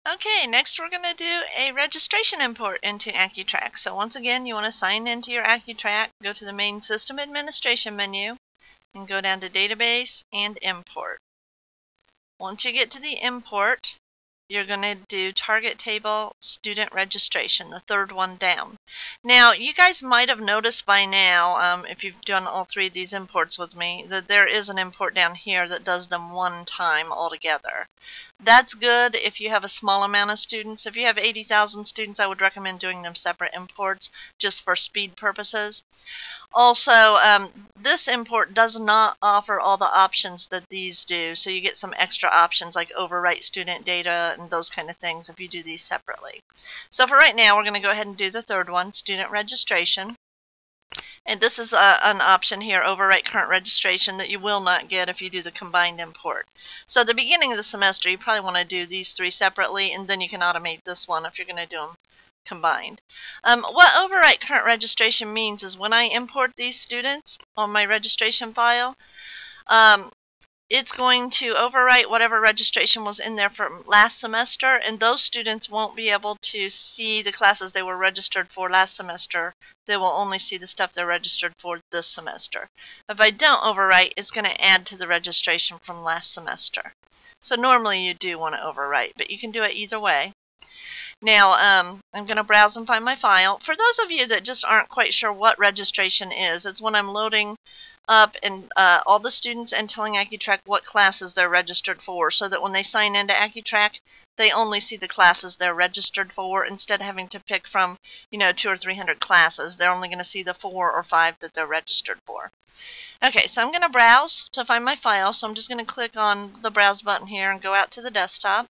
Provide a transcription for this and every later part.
Okay, next we're going to do a registration import into AccuTrack. So once again, you want to sign into your AccuTrack, go to the main System Administration menu, and go down to Database and Import. Once you get to the import, you're going to do Target Table Student Registration, the third one down. Now, you guys might have noticed by now, if you've done all three of these imports with me, that there is an import down here that does them one time altogether. That's good if you have a small amount of students. If you have 80,000 students, I would recommend doing them separate imports just for speed purposes. Also, this import does not offer all the options that these do, so you get some extra options like overwrite student data and those kind of things if you do these separately. So for right now, we're going to go ahead and do the third one, student registration. And this is an option here, overwrite current registration, that you will not get if you do the combined import. So at the beginning of the semester, you probably want to do these three separately, and then you can automate this one if you're going to do them combined. What overwrite current registration means is when I import these students on my registration file, it's going to overwrite whatever registration was in there from last semester, and those students won't be able to see the classes they were registered for last semester. They will only see the stuff they're registered for this semester. If I don't overwrite, it's going to add to the registration from last semester. So normally you do want to overwrite, but you can do it either way. Now, I'm going to browse and find my file. For those of you that just aren't quite sure what registration is, it's when I'm loading up and all the students and telling AccuTrack what classes they're registered for, so that when they sign into AccuTrack, they only see the classes they're registered for instead of having to pick from, 200 or 300 classes. They're only going to see the 4 or 5 that they're registered for. Okay, so I'm going to browse to find my file, so I'm just going to click on the browse button here and go out to the desktop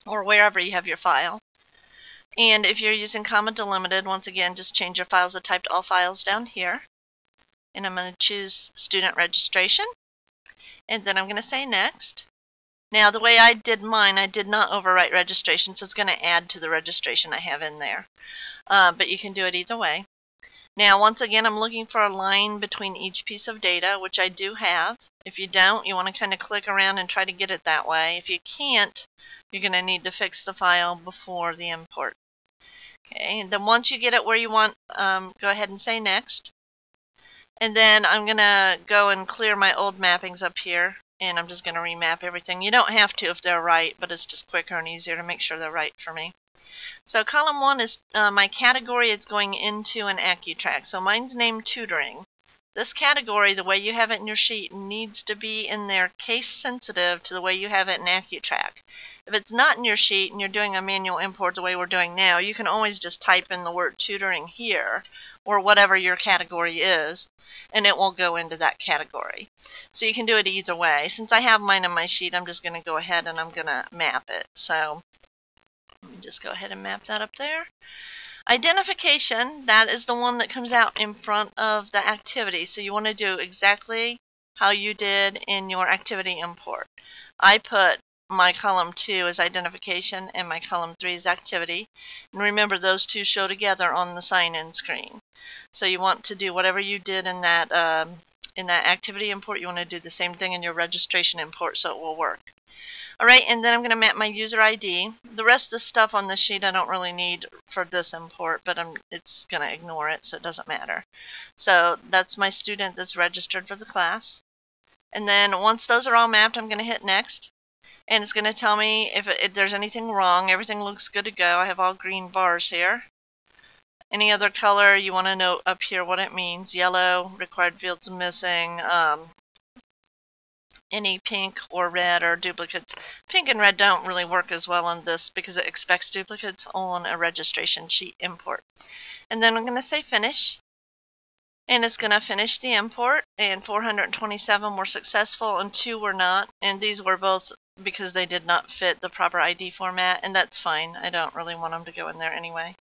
or wherever you have your file. And if you're using comma delimited, once again, just change your files of type to all files down here. And I'm going to choose student registration. And then I'm going to say next. Now, the way I did mine, I did not overwrite registration, so it's going to add to the registration I have in there. But you can do it either way. Now, once again, I'm looking for a line between each piece of data, which I do have. If you don't, you want to kind of click around and try to get it that way. If you can't, you're going to need to fix the file before the import. Okay, and then once you get it where you want, go ahead and say next. And then I'm going to go and clear my old mappings up here, and I'm just going to remap everything. You don't have to if they're right, but it's just quicker and easier to make sure they're right for me. So column 1 is my category. It's going into an AccuTrack. So mine's named tutoring. This category, the way you have it in your sheet, needs to be in there case sensitive to the way you have it in AccuTrack. If it's not in your sheet and you're doing a manual import the way we're doing now, you can always just type in the word tutoring here, or whatever your category is, and it will go into that category. So you can do it either way. Since I have mine in my sheet, I'm just going to go ahead and I'm going to map it. So let me just go ahead and map that up there. Identification, that is the one that comes out in front of the activity. So you want to do exactly how you did in your activity import. I put my column 2 is identification and my column 3 is activity. And remember, those two show together on the sign-in screen. So you want to do whatever you did in that activity import, you want to do the same thing in your registration import so it will work. Alright, and then I'm going to map my user ID. The rest of the stuff on this sheet I don't really need for this import, but it's going to ignore it, so it doesn't matter. So that's my student that's registered for the class. And then once those are all mapped, I'm going to hit next. And it's going to tell me if there's anything wrong. Everything looks good to go. I have all green bars here. Any other color you want to note up here what it means. Yellow, required fields missing. Any pink or red or duplicates. Pink and red don't really work as well on this because it expects duplicates on a registration sheet import. And then I'm going to say finish. And it's going to finish the import, and 427 were successful and 2 were not. And these were both because they did not fit the proper ID format, and that's fine. I don't really want them to go in there anyway.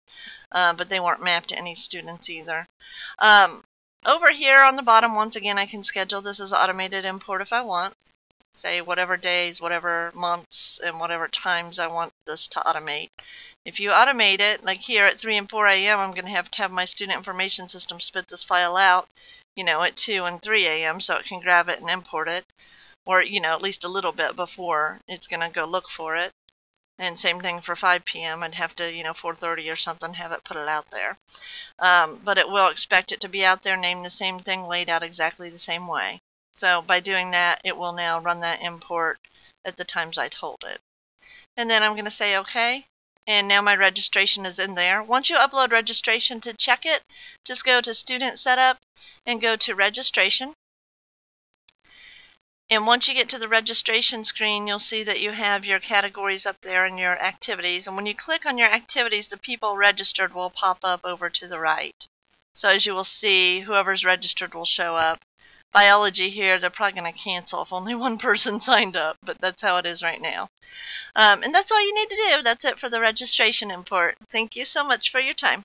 But they weren't mapped to any students either. Over here on the bottom, once again, I can schedule this as automated import if I want. Say whatever days, whatever months, and whatever times I want this to automate. If you automate it, like here at 3 and 4 a.m., I'm going to have my student information system spit this file out, at 2 and 3 a.m. so it can grab it and import it. Or, at least a little bit before it's going to go look for it. And same thing for 5 p.m. I'd have to, 4:30 or something, have it put it out there. But it will expect it to be out there, named the same thing, laid out exactly the same way. So by doing that, it will now run that import at the times I told it. And then I'm going to say OK. And now my registration is in there. Once you upload registration, to check it, just go to Student Setup and go to Registration. And once you get to the registration screen, you'll see that you have your categories up there and your activities. And when you click on your activities, the people registered will pop up over to the right. So as you will see, whoever's registered will show up. Biology here, they're probably going to cancel if only one person signed up, but that's how it is right now. And that's all you need to do. That's it for the registration import. Thank you so much for your time.